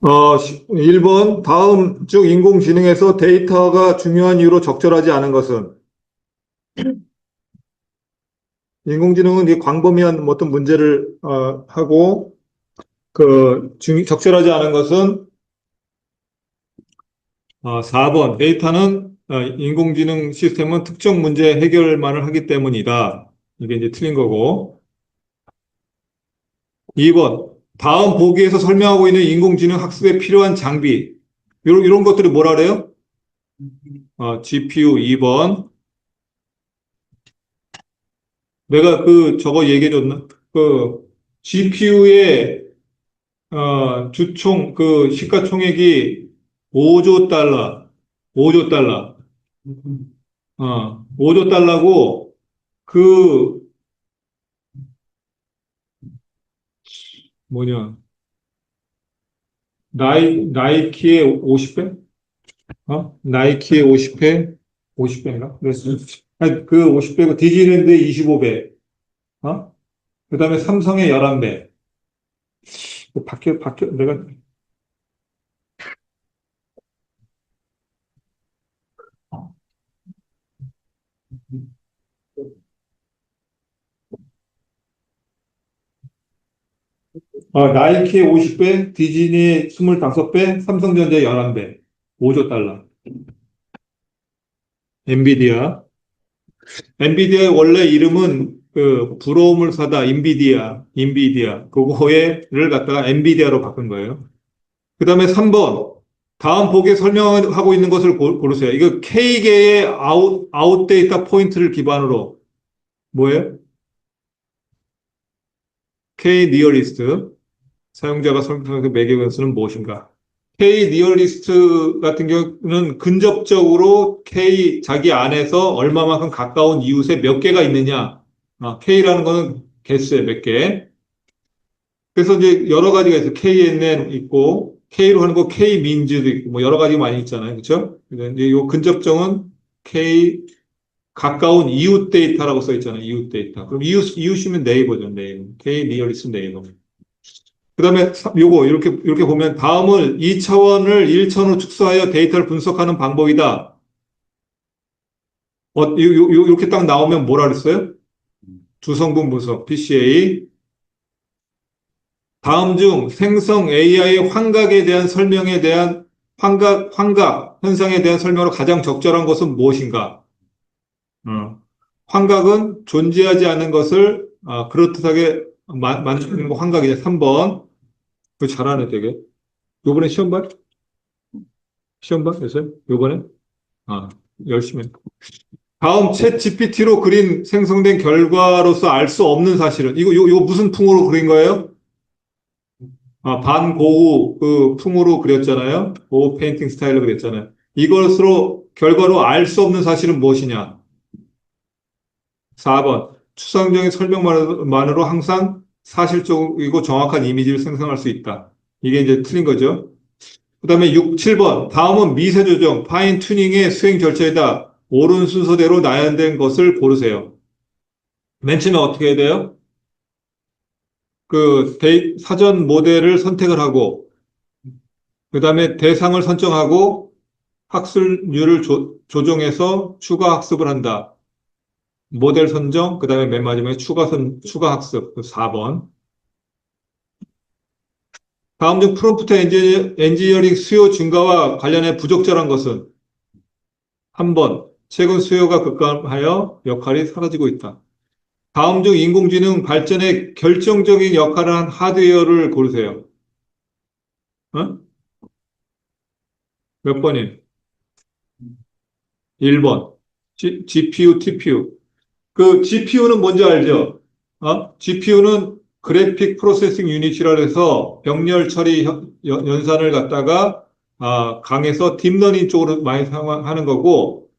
1번, 다음 중 인공지능에서 데이터가 중요한 이유로 적절하지 않은 것은? 인공지능은 이 광범위한 어떤 문제를, 하고, 적절하지 않은 것은, 4번, 데이터는, 인공지능 시스템은 특정 문제 해결만을 하기 때문이다. 이게 이제 틀린 거고. 2번, 다음 보기에서 설명하고 있는 인공지능 학습에 필요한 장비. 이런 것들이 뭐라 그래요? GPU 2번. 내가 저거 얘기해줬나? GPU의, 시가총액이 5조 달러, 5조 달러, 5조 달러고, 그, 뭐냐, 나이키의 50배? 나이키의 50배? 50배인가? 그래서, 아니, 그 50배고, 디즈니랜드의 25배, 그 다음에 삼성의 11배. 내가, 나이키의 50배, 디즈니의 25배, 삼성전자의 11배. 5조 달러. 엔비디아. 엔비디아의 원래 이름은 부러움을 사다 인비디아. 그거를 갖다가 엔비디아로 바꾼 거예요. 그 다음에 3번. 다음 보기에 설명하고 있는 것을 고르세요. 이거 K계의 아웃 데이터 포인트를 기반으로 뭐예요? K 니어리스트. 사용자가 설정한 그 매개변수는 무엇인가? K 니어리스트 같은 경우는 근접적으로 자기 안에서 얼마만큼 가까운 이웃에 몇 개가 있느냐. K라는 거는 개수에 몇 개. 그래서 이제 여러 가지가 있어요. KNN 있고, K로 하는 거 K민즈도 있고, 뭐 여러 가지 많이 있잖아요. 그렇죠? 근데 이제 요 근접정은 K 가까운 이웃 데이터라고 써 있잖아요. 이웃 데이터. 그럼 이웃이면 네이버죠. 네이버. K 니어리스트 네이버. 그 다음에 요거 이렇게 보면 다음을 2차원을 1차원으로 축소하여 데이터를 분석하는 방법이다. 이렇게 딱 나오면 뭐라 그랬어요? 주성분 분석, PCA. 다음 중 생성 AI의 환각에 대한 설명에 대한 환각 현상에 대한 설명으로 가장 적절한 것은 무엇인가? 환각은 존재하지 않는 것을 그렇듯하게 만드는 거 환각이죠. 3번. 그거 잘하네, 되게. 요번에 시험 봐? 시험 봐? 요새? 요번에? 아, 열심히. 다음 챗 GPT로 그린 생성된 결과로서 알 수 없는 사실은 이거 무슨 풍으로 그린 거예요? 반고흐 풍으로 그렸잖아요. 고흐 페인팅 스타일로 그렸잖아요. 이것으로 결과로 알 수 없는 사실은 무엇이냐? 4번. 추상적인 설명만으로 항상 사실적이고 정확한 이미지를 생성할 수 있다. 이게 이제 틀린 거죠. 그 다음에 7번. 다음은 미세 조정, 파인 튜닝의 수행 절차이다. 옳은 순서대로 나열된 것을 고르세요. 맨 처음에 어떻게 해야 돼요? 사전 모델을 선택을 하고, 그 다음에 대상을 설정하고, 학습률을 조정해서 추가 학습을 한다. 모델 선정, 그 다음에 맨 마지막에 추가 학습, 4번. 다음 중 프롬프트 엔지니어링 수요 증가와 관련해 부적절한 것은 3번. 최근 수요가 급감하여 역할이 사라지고 있다. 다음 중 인공지능 발전에 결정적인 역할을 한 하드웨어를 고르세요. 어? 몇 번이? 1번. GPU, TPU. GPU는 뭔지 알죠? GPU는 그래픽 프로세싱 유닛이라 해서 병렬 처리 연산을 갖다가 강해서 딥러닝 쪽으로 많이 사용하는 거고,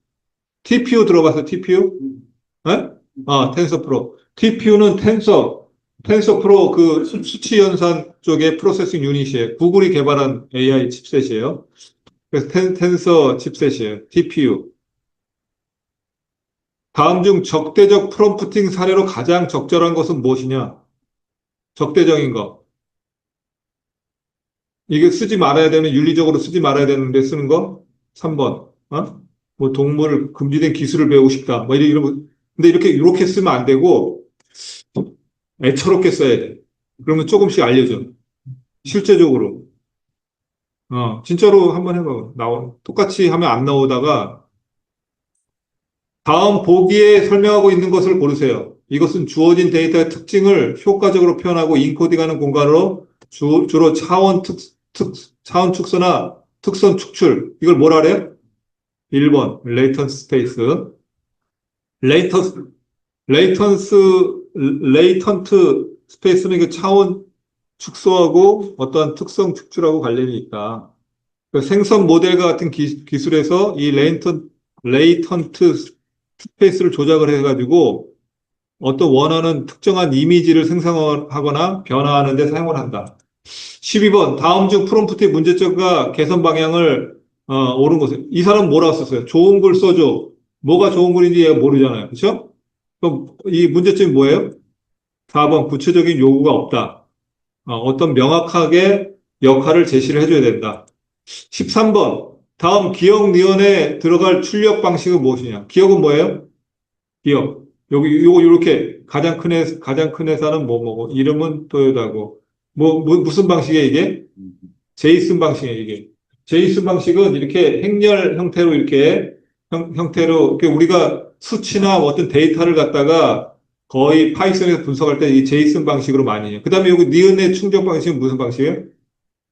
TPU 들어봤어, TPU? 예? 텐서프로. TPU는 텐서 프로 수치 연산 쪽의 프로세싱 유닛이에요. 구글이 개발한 AI 칩셋이에요. 그래서 텐서 칩셋이에요. TPU. 다음 중 적대적 프롬프팅 사례로 가장 적절한 것은 무엇이냐? 적대적인 거. 이게 쓰지 말아야 되는, 윤리적으로 쓰지 말아야 되는데 쓰는 거? 3번. 뭐 동물 금지된 기술을 배우고 싶다. 뭐 이런, 근데 이렇게 쓰면 안 되고, 애처롭게 써야 돼. 그러면 조금씩 알려줘. 실제적으로. 진짜로 한번 해봐. 똑같이 하면 안 나오다가, 다음 보기에 설명하고 있는 것을 고르세요. 이것은 주어진 데이터의 특징을 효과적으로 표현하고 인코딩하는 공간으로 주로 차원 축소나 특선 축출. 이걸 뭐라 그래요? 1번, 레이턴스 스페이스. 레이턴스, 레이턴스, 레이턴트 스페이스는 그 차원 축소하고 어떠한 특성 축출하고 관련이 있다. 그 생선 모델과 같은 기술에서 이 레이턴트 스페이스를 조작을 해가지고 어떤 원하는 특정한 이미지를 생성하거나 변화하는 데 사용을 한다. 12번, 다음 중 프롬프트의 문제점과 개선 방향을 옳은 것을. 이 사람 뭐라고 썼어요? 좋은 글 써줘. 뭐가 좋은 글인지 얘가 모르잖아요. 그렇죠? 그럼 이 문제점이 뭐예요? 4번, 구체적인 요구가 없다. 어떤 명확하게 역할을 제시를 해줘야 된다. 13번, 다음 기억 니언에 들어갈 출력 방식은 무엇이냐? 기억은 뭐예요? 기억. 요거, 요렇게, 가장 큰 회사는 뭐고, 이름은 토요다고. 무슨 방식이에요, 이게? 제이슨 방식이에요, 이게. 제이슨 방식은 이렇게 행렬 형태로 이렇게, 형태로, 이렇게 우리가 수치나 어떤 데이터를 갖다가 거의 파이썬에서 분석할 때 이 제이슨 방식으로 많이 해요. 그 다음에 여기 니은의 충족 방식은 무슨 방식이에요?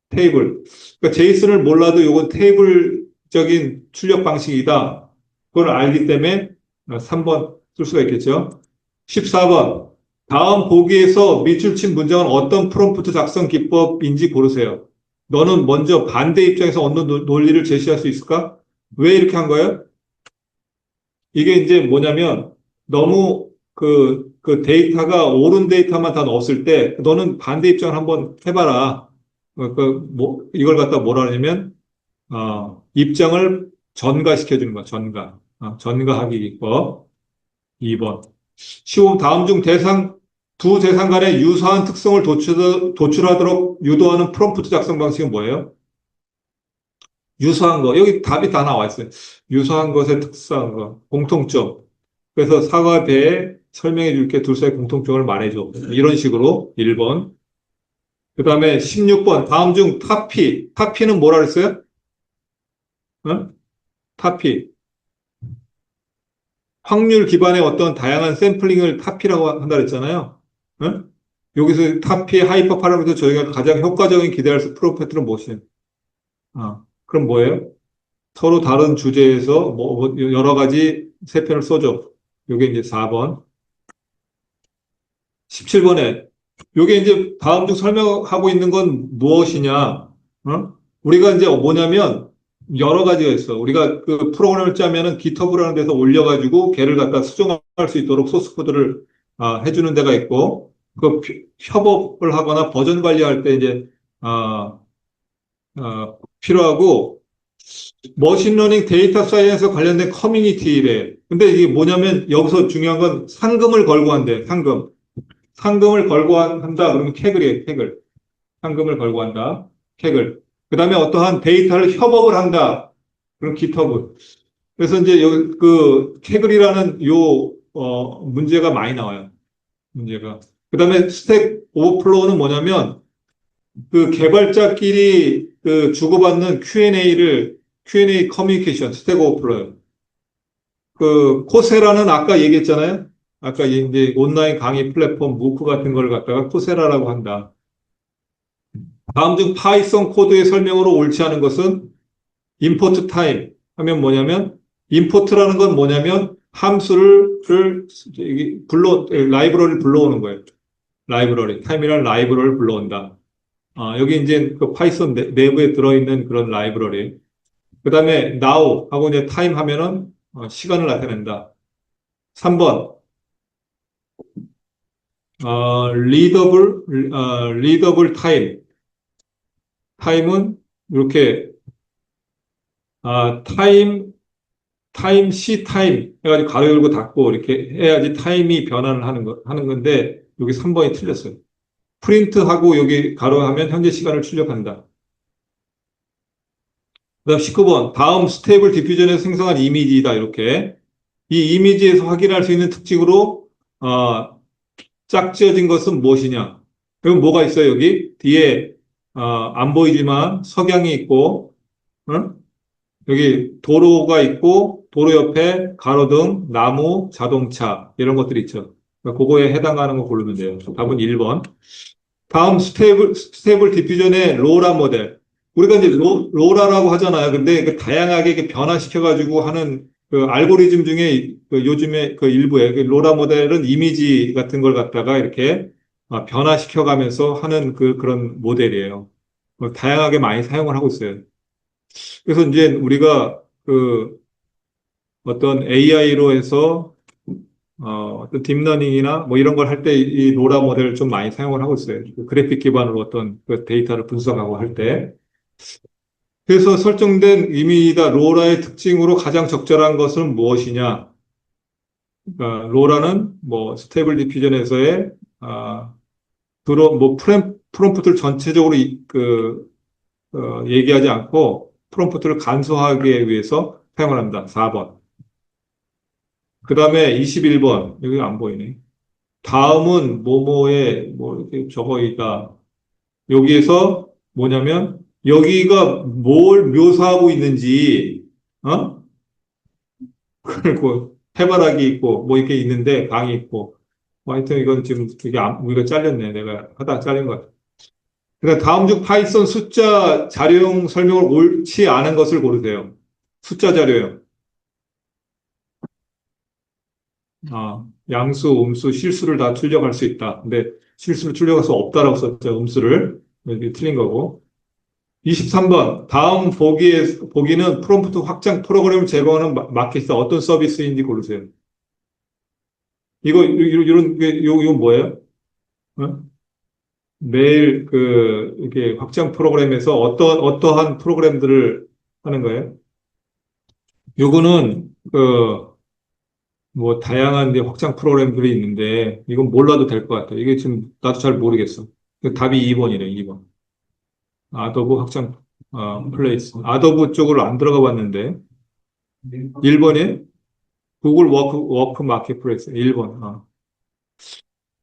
테이블. 그러니까 제이슨을 몰라도 요건 테이블적인 출력 방식이다. 그걸 알기 때문에 3번 쓸 수가 있겠죠. 14번. 다음 보기에서 밑줄 친 문장은 어떤 프롬프트 작성 기법인지 고르세요. 너는 먼저 반대 입장에서 얻는 논리를 제시할 수 있을까? 왜 이렇게 한 거예요? 이게 이제 뭐냐면 너무 그 데이터가 옳은 데이터만 다 넣었을 때 너는 반대 입장을 한번 해봐라. 이걸 갖다 뭐라 하냐면, 입장을 전가시켜 주는 거야, 전가. 전가하기 기법. 2번. 15번 다음 중 두 대상 간의 유사한 특성을 도출하도록 유도하는 프롬프트 작성 방식은 뭐예요? 유사한 거. 여기 답이 다 나와 있어요. 유사한 것의 특성한 거. 공통점. 그래서 사과 배에 설명해 줄게 둘 사이 공통점을 말해줘. 이런 식으로 1번. 그 다음에 16번. 다음 중 타피. 타피는 뭐라 그랬어요? 어? 타피. 확률 기반의 어떤 다양한 샘플링을 타피라고 한다 그랬잖아요. 어? 여기서 타피의 하이퍼 파라미터 저희가 가장 효과적인 기대할 수 프로페트는 무엇이에요? 그럼 뭐예요? 서로 다른 주제에서 뭐 여러 가지 세 편을 써줘. 요게 이제 4번. 17번에 요게 이제 다음 중 설명하고 있는 건 무엇이냐? 우리가 이제 뭐냐면 여러 가지가 있어. 우리가 그 프로그램을 짜면은 GitHub라는 데서 올려가지고 걔를 갖다 수정할 수 있도록 소스 코드를 해주는 데가 있고 그 협업을 하거나 버전 관리할 때 이제 아, 필요하고 머신러닝 데이터 사이언스 관련된 커뮤니티래. 근데 이게 뭐냐면 여기서 중요한 건 상금을 걸고 한대. 상금을 걸고 한다. 그러면 캐글이에요. 캐글. 상금을 걸고 한다. 캐글. 그 다음에 어떠한 데이터를 협업을 한다. 그럼 GitHub. 그래서 이제 여기 그 캐글이라는 문제가 많이 나와요. 문제가. 그 다음에 스택 오버플로우는 뭐냐면 그 개발자끼리 그 주고받는 Q&A 커뮤니케이션, 스택 오버플로우. 그 코세라는 아까 얘기했잖아요. 아까 이제 온라인 강의 플랫폼 무크 같은 걸 갖다가 코세라라고 한다. 다음 중 파이썬 코드의 설명으로 옳지 않은 것은 import time 하면 뭐냐면 import라는 건 뭐냐면 함수를 라이브러리를 불러오는 거예요. 라이브러리, time이라는 라이브러리를 불러온다. 여기 이제 그 파이썬 내부에 들어있는 그런 라이브러리. 그 다음에 now 하고 이제 time 하면은 시간을 나타낸다. 3번, readable time. time은 이렇게, C time 해가지고 가로 열고 닫고 이렇게 해야지 타임이 변환을 하는 건데, 여기 3번이 틀렸어요. 프린트하고 여기 가로 하면 현재 시간을 출력한다. 그다음 19번. 다음 스테이블 디퓨전에서 생성한 이미지이다. 이렇게. 이 이미지에서 확인할 수 있는 특징으로, 어, 짝지어진 것은 무엇이냐? 그럼 뭐가 있어요, 여기? 뒤에, 안 보이지만 석양이 있고, 응? 여기 도로가 있고, 도로 옆에 가로등, 나무, 자동차, 이런 것들이 있죠. 그러니까 그거에 해당하는 거 고르면 돼요. 답은 1번. 다음 스테이블 디퓨전의 로라 모델. 우리가 이제 로라라고 하잖아요. 근데 그 다양하게 이렇게 변화시켜가지고 하는 그 알고리즘 중에 그 요즘에 그 일부에 그 로라 모델은 이미지 같은 걸 갖다가 이렇게 변화시켜가면서 하는 그런 모델이에요. 다양하게 많이 사용을 하고 있어요. 그래서 이제 우리가 그 어떤 AI로 해서 어떤 딥러닝이나 뭐 이런 걸 할 때 이 로라 모델을 좀 많이 사용을 하고 있어요. 그 그래픽 기반으로 어떤 그 데이터를 분석하고 할 때. 그래서 설정된 이미지다 로라의 특징으로 가장 적절한 것은 무엇이냐? 그러니까 로라는 뭐 스테이블 디퓨전에서의 뭐 프롬프트를 전체적으로 얘기하지 않고 프롬프트를 간소화하기 위해서 사용을 합니다. 4번. 그 다음에 21번. 여기 안 보이네. 다음은 뭐뭐에 뭐 이렇게 적어 있다. 여기에서 뭐냐면 여기가 뭘 묘사하고 있는지 어? 그리고 해바라기 있고 뭐 이렇게 있는데 강이 있고 뭐 하여튼 이건 지금 이게 우리가 잘렸네. 내가 하다가 잘린 것 같아. 그러니까 다음 중 파이썬 숫자 자료용 설명을 옳지 않은 것을 고르세요. 숫자 자료용. 양수, 음수, 실수를 다 출력할 수 있다. 근데 실수를 출력할 수 없다라고 썼죠. 음수를. 이게 틀린 거고. 23번. 다음 보기는 프롬프트 확장 프로그램을 제공하는 마켓이 어떤 서비스인지 고르세요. 이건 뭐예요? 어? 매일 이렇게 확장 프로그램에서 어떠한 프로그램들을 하는 거예요? 요거는, 뭐, 다양한 이제 확장 프로그램들이 있는데, 이건 몰라도 될 것 같아요. 이게 지금 나도 잘 모르겠어. 답이 2번이래, 2번. 아도브 확장, 플레이스. 아도브 쪽으로 안 들어가 봤는데, 1번이 구글 워크 마켓플레이스 1번.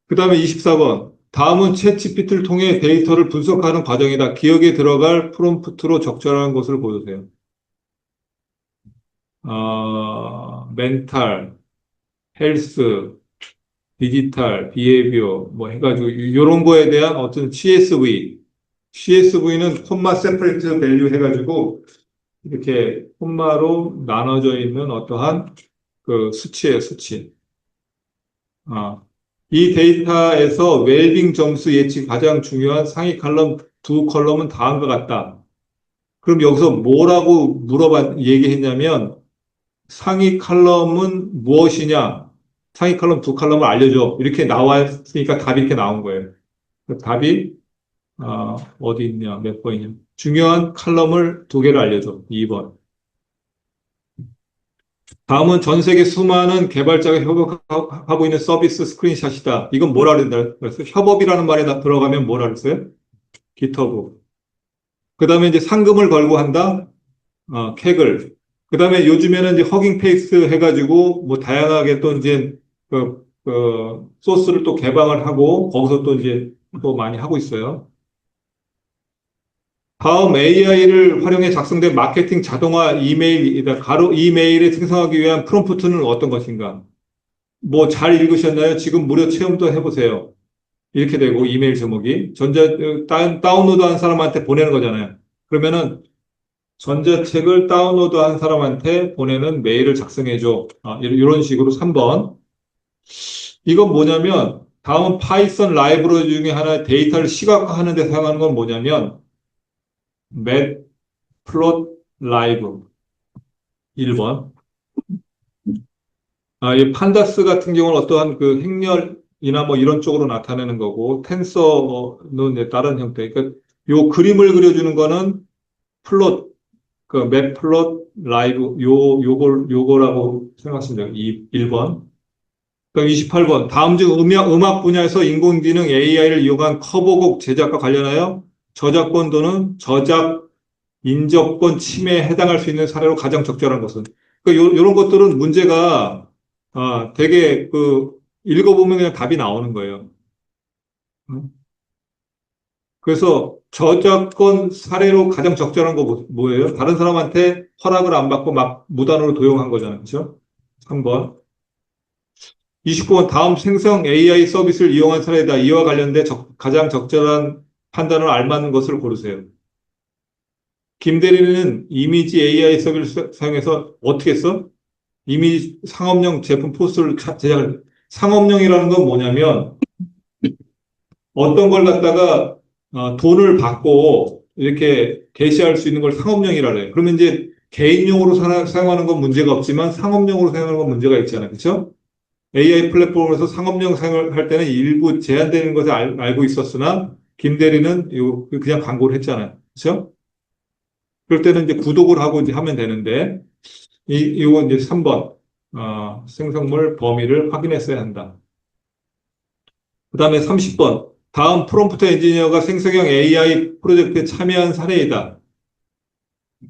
그 다음에 24번. 다음은 챗GPT를 통해 데이터를 분석하는 과정이다. 기억에 들어갈 프롬프트로 적절한 것을 고르세요. 멘탈, 헬스, 디지털, 비헤비어, 뭐 해가지고, 이런 거에 대한 어떤 CSV. CSV는 콤마 세퍼레이트 밸류 해가지고, 이렇게 콤마로 나눠져 있는 어떠한 그 수치예요, 수치. 아, 이 데이터에서 웰빙 점수 예측 가장 중요한 상위 칼럼 두 컬럼은 다음과 같다. 그럼 여기서 뭐라고 얘기했냐면 상위 칼럼은 무엇이냐? 상위 칼럼 두 칼럼을 알려줘. 이렇게 나왔으니까 답이 이렇게 나온 거예요. 그 답이 어디 있냐? 몇 번이냐? 중요한 칼럼을 두 개를 알려줘. 2번. 다음은 전 세계 수많은 개발자가 협업하고 있는 서비스 스크린샷이다. 이건 뭐라 그랬어요? 협업이라는 말이 들어가면 뭐라 그랬어요? 기터브. 그 다음에 이제 상금을 걸고 한다? 캑을. 그 다음에 요즘에는 이제 허깅 페이스 해가지고 뭐 다양하게 또 이제 소스를 또 개방을 하고 거기서 또 이제 또 많이 하고 있어요. 다음 AI를 활용해 작성된 마케팅 자동화 이메일이다. 가로 이메일을 생성하기 위한 프롬프트는 어떤 것인가? 뭐 잘 읽으셨나요? 지금 무료 체험도 해보세요. 이렇게 되고 이메일 제목이 다운로드한 사람한테 보내는 거잖아요. 그러면은 전자책을 다운로드한 사람한테 보내는 메일을 작성해줘. 이런 식으로 3번. 이건 뭐냐면 다음 파이썬 라이브러리 중에 하나 데이터를 시각화하는 데 사용하는 건 뭐냐면 맷플롯 라이브 1번. 이 판다스 같은 경우는 어떠한 그 행렬이나 뭐 이런 쪽으로 나타내는 거고, 텐서는 이제 다른 형태. 그러니까 요 그림을 그려주는 거는 플롯, 맵플롯 라이브, 요거라고 생각하시면 돼요. 1번. 그럼 28번. 다음 중 음악 분야에서 인공지능 AI를 이용한 커버곡 제작과 관련하여 저작권 또는 저작 인접권 침해에 해당할 수 있는 사례로 가장 적절한 것은. 그러니까 요런 것들은 문제가, 되게 읽어보면 그냥 답이 나오는 거예요. 음. 그래서 저작권 사례로 가장 적절한 거 뭐예요? 다른 사람한테 허락을 안 받고 막 무단으로 도용한 거잖아요. 그렇죠? 3번. 29번 다음 생성 AI 서비스를 이용한 사례다. 이와 관련된 가장 적절한 판단을 알맞는 것을 고르세요. 김 대리는 이미지 AI 서비스를 사용해서 어떻게 했어? 이미지 상업용 제품 포스를 제작을. 상업용이라는 건 뭐냐면 어떤 걸 갖다가 돈을 받고 이렇게 게시할 수 있는 걸 상업용이라 해요. 그러면 이제 개인용으로 사용하는 건 문제가 없지만 상업용으로 사용하는 건 문제가 있잖아요. 그렇죠? AI 플랫폼에서 상업용 사용을 할 때는 일부 제한되는 것을 알고 있었으나 김 대리는 그냥 광고를 했잖아요. 그렇죠? 그럴 때는 이제 구독을 하고 이제 하면 되는데 이거 이제 3번 생성물 범위를 확인했어야 한다. 그다음에 30번 다음 프롬프트 엔지니어가 생성형 AI 프로젝트에 참여한 사례이다.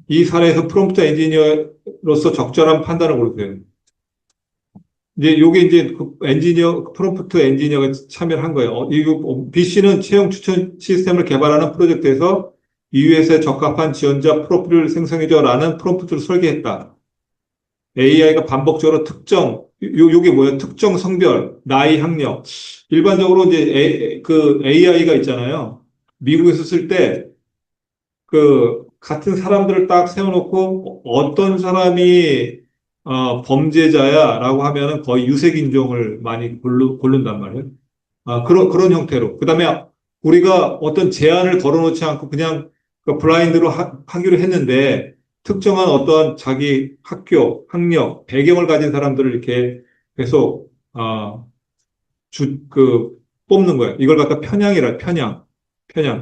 이 사례에서 프롬프트 엔지니어로서 적절한 판단을 고르세요. 이제 요게 이제 프롬프트 엔지니어가 참여를 한 거예요. BC는 채용 추천 시스템을 개발하는 프로젝트에서 이유에서 적합한 지원자 프로필을 생성해줘라는 프롬프트를 설계했다. AI가 반복적으로 요게 뭐예요? 특정 성별, 나이, 학력. 일반적으로 이제 AI가 있잖아요. 미국에서 쓸 때 같은 사람들을 딱 세워놓고 어떤 사람이 범죄자야라고 하면은 거의 유색 인종을 많이 고른단 말이에요. 그런 형태로. 그 다음에 우리가 어떤 제한을 걸어놓지 않고 그냥 블라인드로 하기로 했는데 특정한 어떠한 자기 학교, 학력, 배경을 가진 사람들을 이렇게 계속, 뽑는 거예요. 이걸 갖다 편향.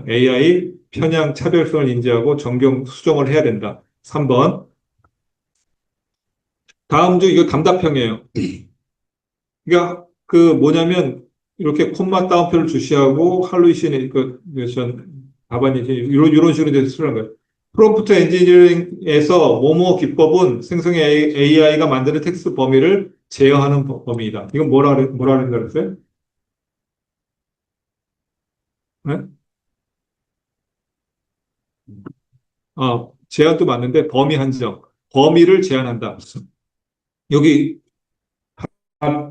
AI 편향 차별성을 인지하고 수정을 해야 된다. 3번. 다음 주 이거 답답형이에요. 그러니까 뭐냐면 이렇게 콤마 따옴표를 주시하고 할로이신의 답안이 이런 식으로 돼서 쓰는 거예요. 프롬프트 엔지니어링에서 뭐뭐 기법은 생성의 AI가 만드는 텍스트 범위를 제어하는 범위이다. 이건 뭐라 그랬어요? 네? 제한도 맞는데 범위 한정. 범위를 제한한다. 여기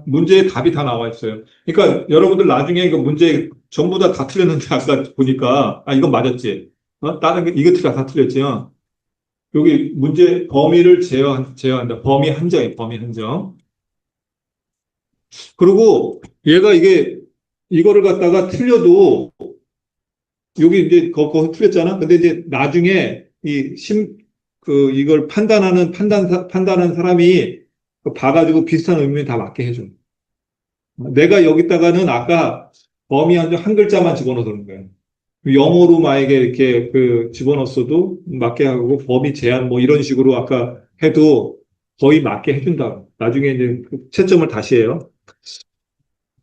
문제의 답이 다 나와 있어요. 그러니까 여러분들 나중에 이거 문제 전부 다 틀렸는데 아까 보니까 이건 맞았지. 다른 게 이거 다 틀렸지요. 여기 문제 범위를 제어한다. 범위 한정이에요. 범위 한정. 그리고 얘가 이거를 갖다가 틀려도 여기 이제 그거 틀렸잖아. 근데 이제 나중에 이걸 판단하는 사람이 봐가지고 비슷한 의미 다 맞게 해줘. 내가 여기다가는 아까 범위 한 글자만 집어넣는 거예요. 영어로 만약에 이렇게 집어넣었어도 맞게 하고 범위 제한 뭐 이런 식으로 아까 해도 거의 맞게 해준다. 나중에 이제 채점을 다시 해요.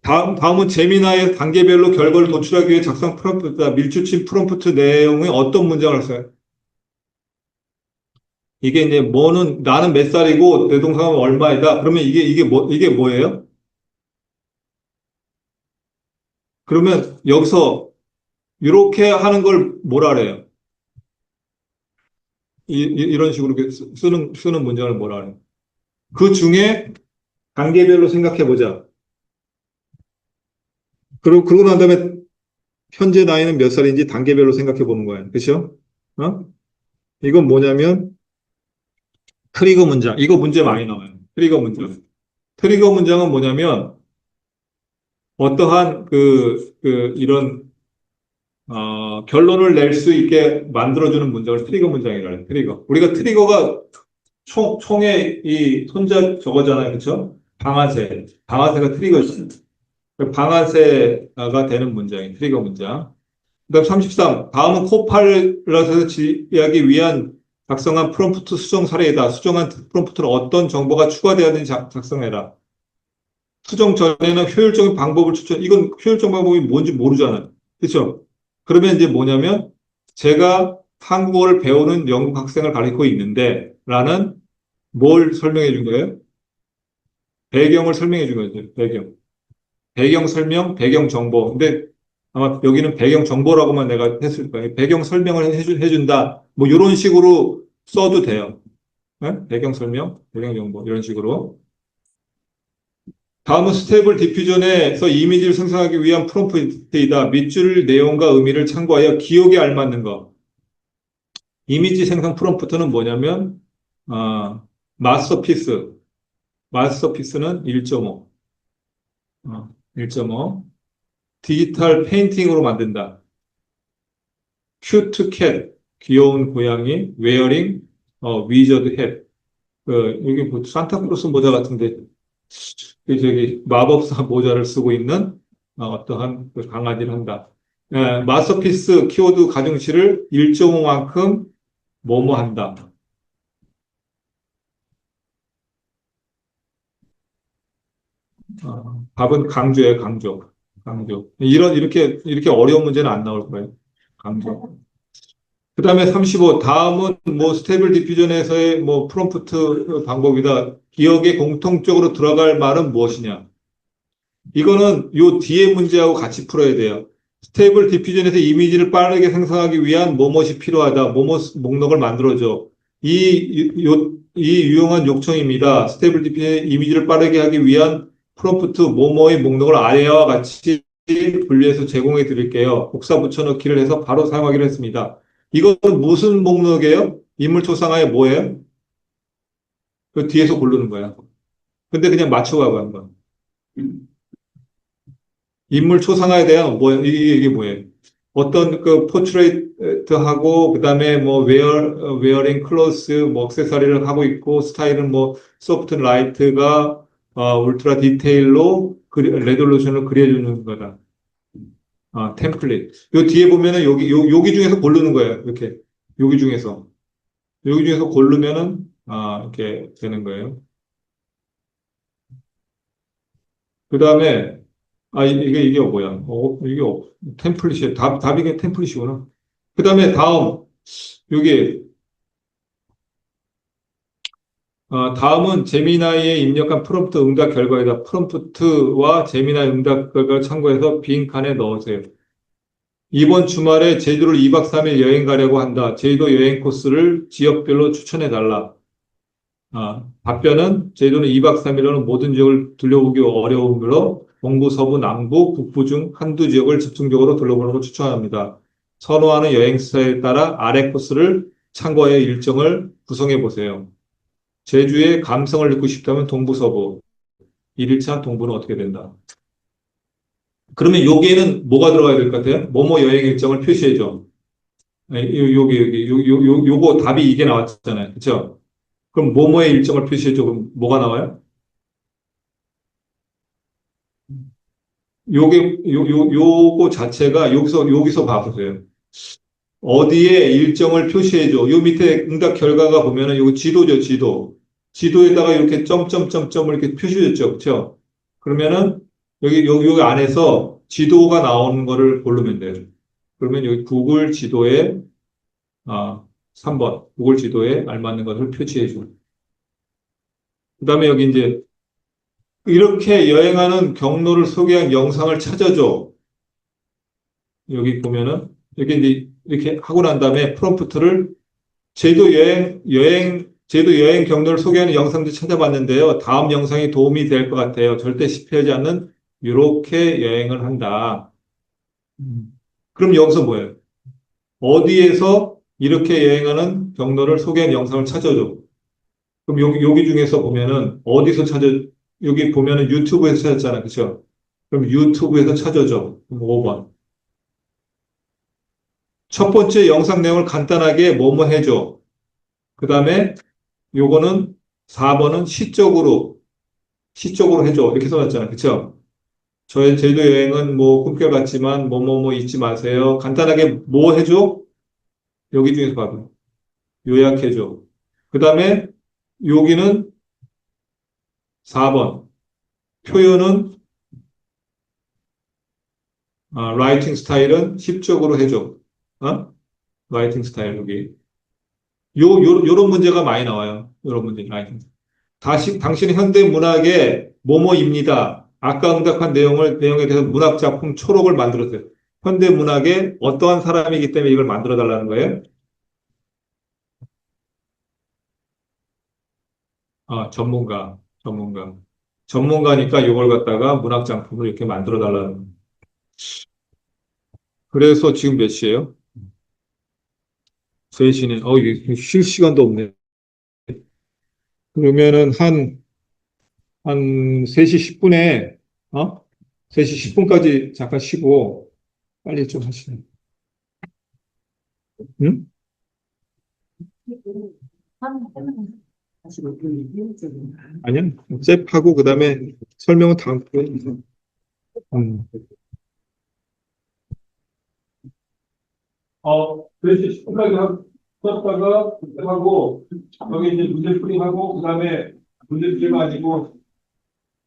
다음은 재미나의 단계별로 결과를 도출하기 위해 작성 프롬프트다. 밀추친 프롬프트 내용의 어떤 문장을 써요? 이게 이제 나는 몇 살이고 내 동생은 얼마이다. 그러면 이게 뭐예요? 그러면 여기서 이렇게 하는 걸 뭐라 그래요? 이런 식으로 쓰는 문장을 뭐라 그래요? 그 중에 단계별로 생각해 보자. 그러고 난 다음에 현재 나이는 몇 살인지 단계별로 생각해 보는 거예요. 그렇죠? 어? 이건 뭐냐면 트리거 문장. 이거 문제 많이 나와요. 트리거 문장. 트리거 문장은 뭐냐면 어떠한 이런 결론을 낼 수 있게 만들어주는 문장을 트리거 문장이라고 해요. 트리거. 우리가 트리거가 총의 이 손자 저거잖아요. 그렇죠? 방아쇠가 트리거죠. 방아쇠가 되는 문장이 트리거 문장. 그다음 33. 다음은 코파일럿에서 지휘하기 위한 작성한 프롬프트 수정 사례이다. 수정한 프롬프트는 어떤 정보가 추가되었는지 작성해라. 수정 전에는 효율적인 방법을 이건 효율적인 방법이 뭔지 모르잖아요. 그렇죠? 그러면 이제 뭐냐면 제가 한국어를 배우는 영국 학생을 가리키고 있는데, 라는 뭘 설명해 준 거예요? 배경을 설명해 준 거죠. 배경. 배경 설명, 배경 정보. 근데 아마 여기는 배경 정보라고만 내가 했을 거예요. 배경 설명을 해준다. 뭐 이런 식으로 써도 돼요. 네? 배경 설명, 배경 정보 이런 식으로. 다음은 스테이블 디퓨전에서 이미지를 생성하기 위한 프롬프트이다. 밑줄 내용과 의미를 참고하여 기억에 알맞는 거. 이미지 생성 프롬프트는 뭐냐면 마스터피스. 마스터피스는 1.5. 1.5. 디지털 페인팅으로 만든다. 큐트 캣, 귀여운 고양이, 웨어링, 위저드 햇. 여기 뭐 산타크로스 모자 같은데, 저기 마법사 모자를 쓰고 있는 어떠한 그 강아지를 한다. 마스터피스 키워드 가중치를 1.5만큼 뭐뭐 한다. 답은 강조예요, 강조. 강조. 이렇게 어려운 문제는 안 나올 거예요. 강조. 그 다음에 35, 다음은 뭐 스테이블 디퓨전에서의 뭐 프롬프트 방법이다. 기억에 공통적으로 들어갈 말은 무엇이냐? 이거는 요 뒤에 문제하고 같이 풀어야 돼요. 스테이블 디퓨전에서 이미지를 빠르게 생성하기 위한 뭐뭇이 필요하다. 뭐뭇 목록을 만들어줘. 이 유용한 요청입니다. 스테이블 디퓨전의 이미지를 빠르게 하기 위한 프롬프트 뭐뭐의 목록을 아래와 같이 분리해서 제공해 드릴게요. 복사 붙여넣기를 해서 바로 사용하기로 했습니다. 이거는 무슨 목록이에요? 인물 초상화에 뭐예요? 그 뒤에서 고르는 거야. 근데 그냥 맞춰가고 한 거야. 인물 초상화에 대한 뭐 이게 뭐예요? 어떤 그 포트레이트하고 그다음에 뭐 웨어링 클로스 뭐 액세서리를 하고 있고 스타일은 뭐 소프트 라이트가 울트라 디테일로 레졸루션을 그려주는 거다. 템플릿. 요 뒤에 보면은 여기 중에서 고르는 거예요. 이렇게 여기 중에서 고르면은 이렇게 되는 거예요. 그다음에 이게 뭐야? 템플릿이 답이 이게 템플릿이구나. 그다음에 여기 다음은 제미나이에 입력한 프롬프트 응답 결과이다. 프롬프트와 제미나이 응답 결과를 참고해서 빈 칸에 넣으세요. 이번 주말에 제주를 2박 3일 여행 가려고 한다. 제주도 여행 코스를 지역별로 추천해 달라. 답변은 제주도는 2박 3일로는 모든 지역을 둘러보기 어려우므로 동부, 서부, 남부, 북부 중 한두 지역을 집중적으로 둘러보는 걸 추천합니다. 선호하는 여행 스타일에 따라 아래 코스를 참고하여 일정을 구성해 보세요. 제주의 감성을 느끼고 싶다면 동부, 서부. 1일차 동부는 어떻게 된다? 그러면 여기에는 뭐가 들어가야 될 것 같아요? 뭐뭐 여행 일정을 표시해줘. 요거 답이 이게 나왔잖아요. 그쵸? 그럼 뭐뭐의 일정을 표시해줘. 그럼 뭐가 나와요? 요거 자체가 여기서 봐보세요. 어디에 일정을 표시해줘. 요 밑에 응답 결과가 보면은 요거 지도죠, 지도. 지도에다가 이렇게 점점점점을 이렇게 표시해줬죠. 그쵸? 그러면은 여기 안에서 지도가 나오는 거를 고르면 돼요. 그러면 여기 구글 지도에, 아, 3번. 구글 지도에 알맞는 것을 표시해줘. 그 다음에 여기 이제 이렇게 여행하는 경로를 소개한 영상을 찾아줘. 여기 보면은, 여기 이제 이렇게 하고 난 다음에 프롬프트를 제도 여행 경로를 소개하는 영상도 찾아봤는데요. 다음 영상이 도움이 될 것 같아요. 절대 실패하지 않는 이렇게 여행을 한다. 그럼 여기서 뭐예요? 어디에서 이렇게 여행하는 경로를 소개한 영상을 찾아줘. 그럼 여기 중에서 보면은 여기 보면은 유튜브에서 찾았잖아. 그쵸? 그럼 유튜브에서 찾아줘. 그럼 5번. 첫 번째 영상 내용을 간단하게 뭐뭐 해줘. 그 다음에 요거는 4번은 시적으로 해줘. 이렇게 써놨잖아. 그쵸? 저의 제주도 여행은 뭐 꿈결 같지만 뭐뭐뭐 잊지 마세요. 간단하게 뭐 해줘? 여기 중에서 봐봐. 요약해줘. 그 다음에 여기는 4번. 표현은 라이팅 스타일은 시적으로 해줘. 어? 라이팅 스타일 여기. 요런 문제가 많이 나와요. 요런 문제, 라이팅. 당신은 현대 문학의 뭐뭐입니다. 아까 응답한 내용에 대해서 문학 작품 초록을 만들었어요. 현대 문학의 어떠한 사람이기 때문에 이걸 만들어 달라는 거예요? 아, 전문가. 전문가니까 이걸 갖다가 문학 작품을 이렇게 만들어 달라는. 그래서 지금 몇 시예요? 3시네. 이게 쉴 시간도 없네. 그러면은 한 3시 10분에, 어? 3시 10분까지 잠깐 쉬고, 빨리 좀 하시네. 응? 아니야. 잽하고, 그 다음에 설명은 다음 주에. 음. 4시 10분까지 썼다가, 하고, 여기 이제 문제 풀이하고, 그 다음에 문제 풀이가 아니고,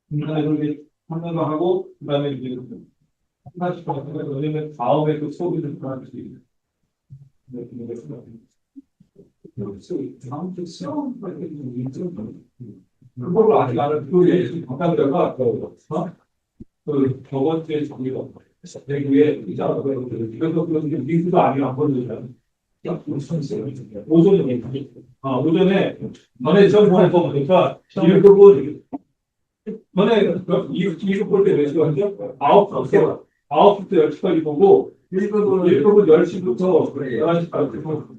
중간에 여기 한번더 하고, 그 다음에 이제 하나씩 더 하고, 왜냐면 다음에 또 수업이 좀 들어갈 수 있어요. 그거를 아직 안 해. 그 예시 담당자가 저번 주에 정리가 대구에 이자가 그래서 그런 게 리스도 아니고 안 보여주잖아요. 오전에 전에 시험 보내서 보니까 일급은 전에 이급 볼 때 몇 시간이죠? 9시부터 10시까지 보고 일급은 10시부터 11시까지 보고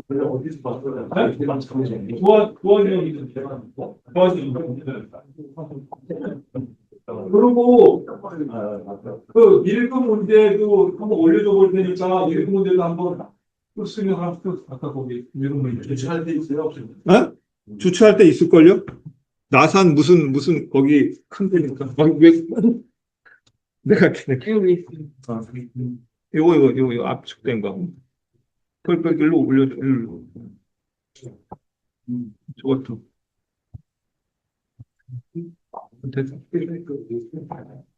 어디서 봤어요? 도와주는 그리고 그 1급 문제도 한번 올려줘 볼 테니까 1급 문제도 한번 쓰면 한번 아까 거기 1급 문제 주차할 때 있어요? 어? 주차할 때 있을걸요? 나산 무슨 거기 큰 데니까 왜 내가 요거 압축된 거 펄펄 일로 올려줘 일로 저것도 됐어.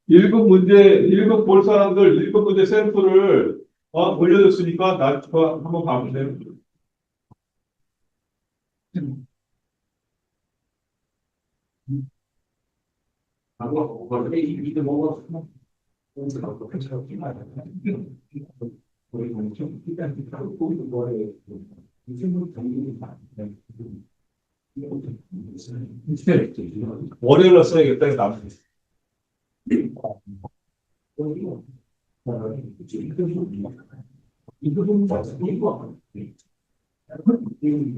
1급 문제 1급 볼 사람들 1급 문제 샘플을 올려줬으니까 나 그거 한번 봐보세요. 월요일로 써야겠다 이거 남은.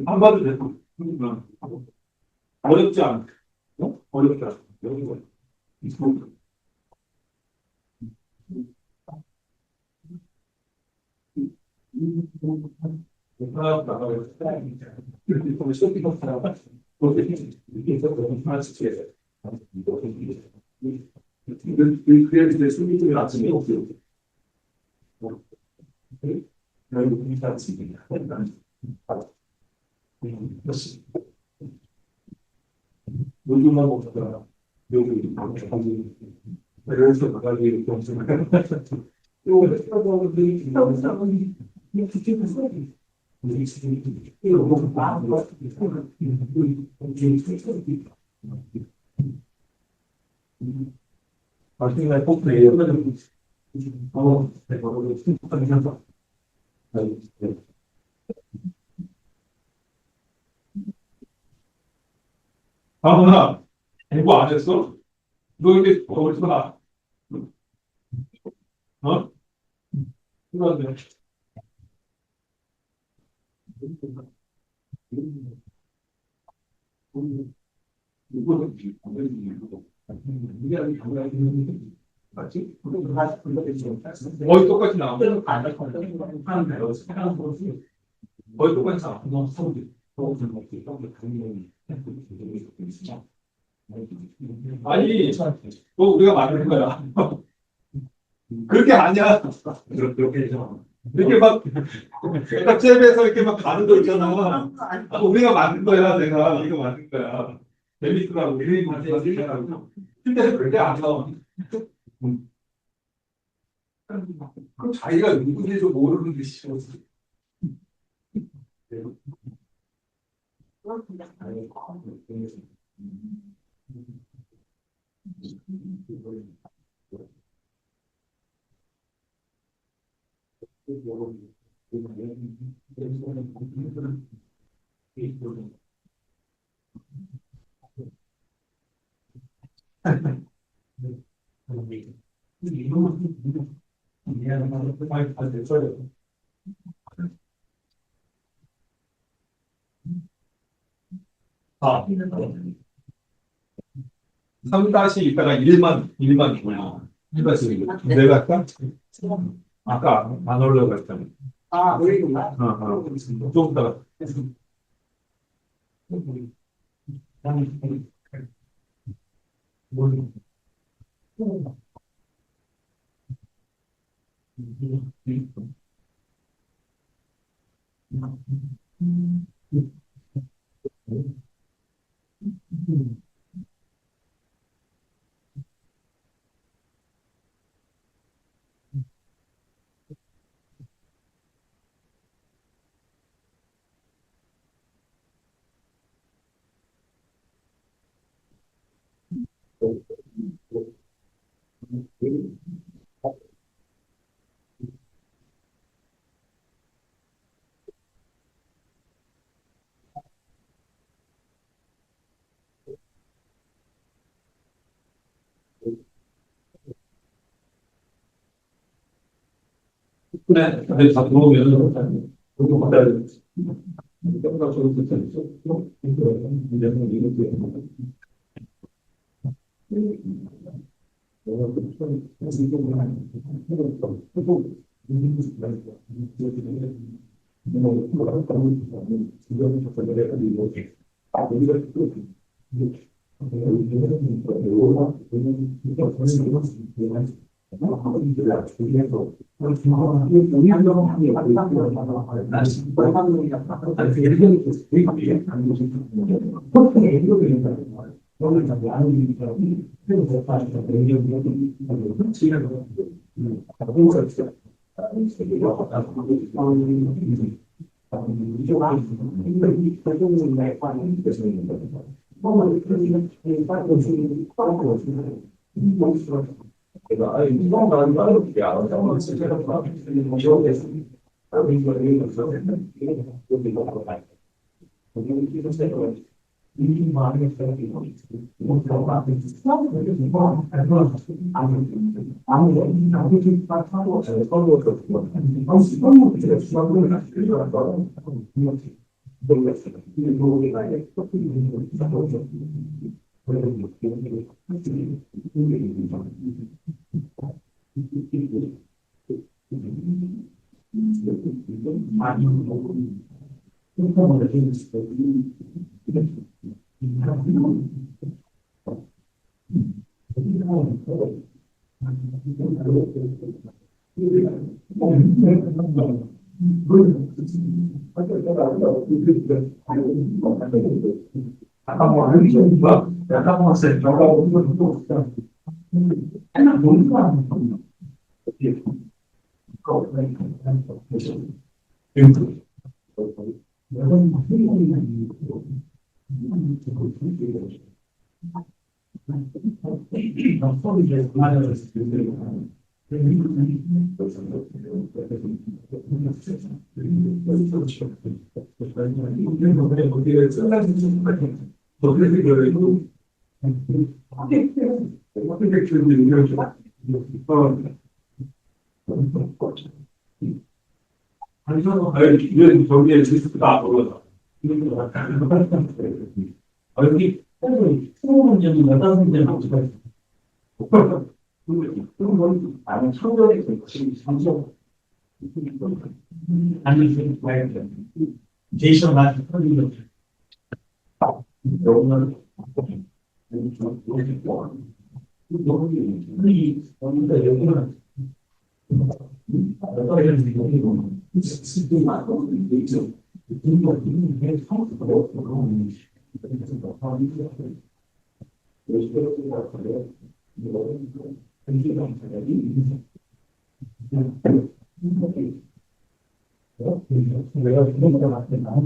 안 봐도 되고 어렵지 않아. 어렵지 않아. 그래서 수미들이 아침에 없어요. 요즘만 먹다가 여기 그래서 가가지고 이렇게 엄청 나중에 꼭 얘기하면 아무나 공부 안 했어? 너 이렇게 어디서 나? 어? 그런데 거의 똑같이 나와. 거의 똑같이 나와. 아니, 그거 우리가 만든 거야. 그렇게 아니야. 이렇게 막, 딱 잽에서 이렇게 막 가는 거 있잖아. 우리가 만든 거야, 내가. 우리가 만든 거야. 재밌더라고. 우리 만든 거야. 근데 그렇게 안 나와. 그럼 자기가 누구인지도 모르는 게 싫어. 아, 3 다시 있다가 1만 뭐야? 1 다시 내가 아까 안 올라갔잖아. 아, 여기구나. 좀 이따가. 그래, 근데 다 들어오면 그거 받아야 돼. 저기에 리스크가 보여. 여기 스무 문제는 15문제는 어떻게 했어? 나는 청년의 상속 아니 제이션 나한테 털리는 영어는 여기는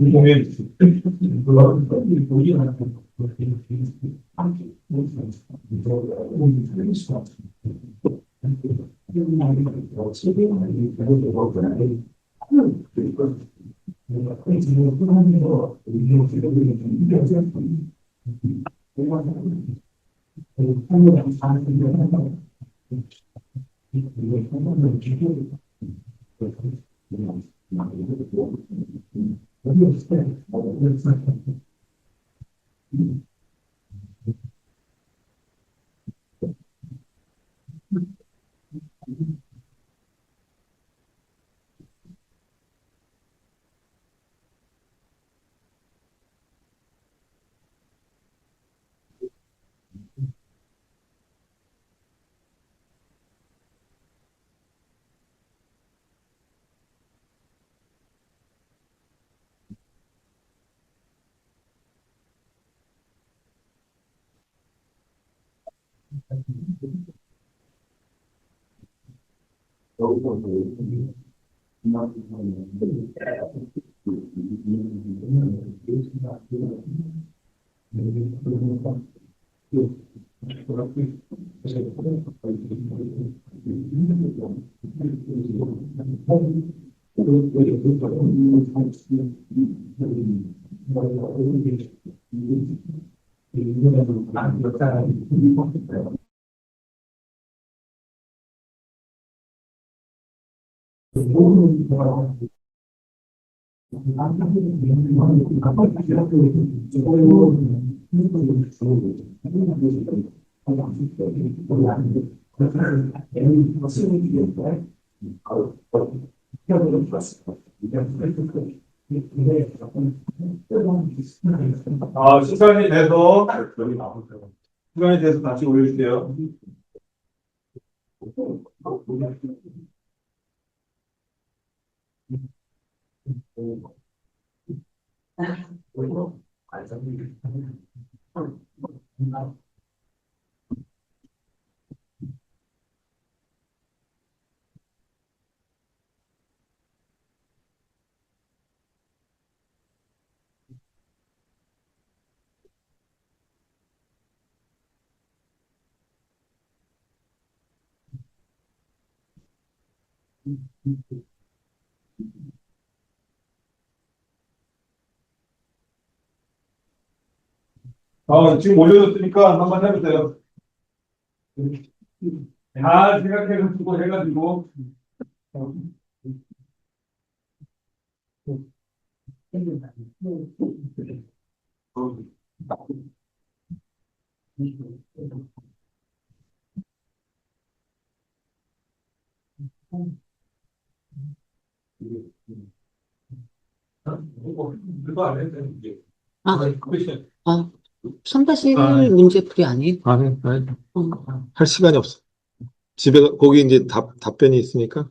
공연 시간이 돼서 다시 올려주세요. 지금 올려줬으니까 한번 해보세요. 잘 생각해가지고 해가지고. 그거 안 해도 되는데. 아, 퀘션. 3-1 문제풀이 아니에요? 아니, 어. 할 시간이 없어. 집에, 거기 이제 답변이 있으니까.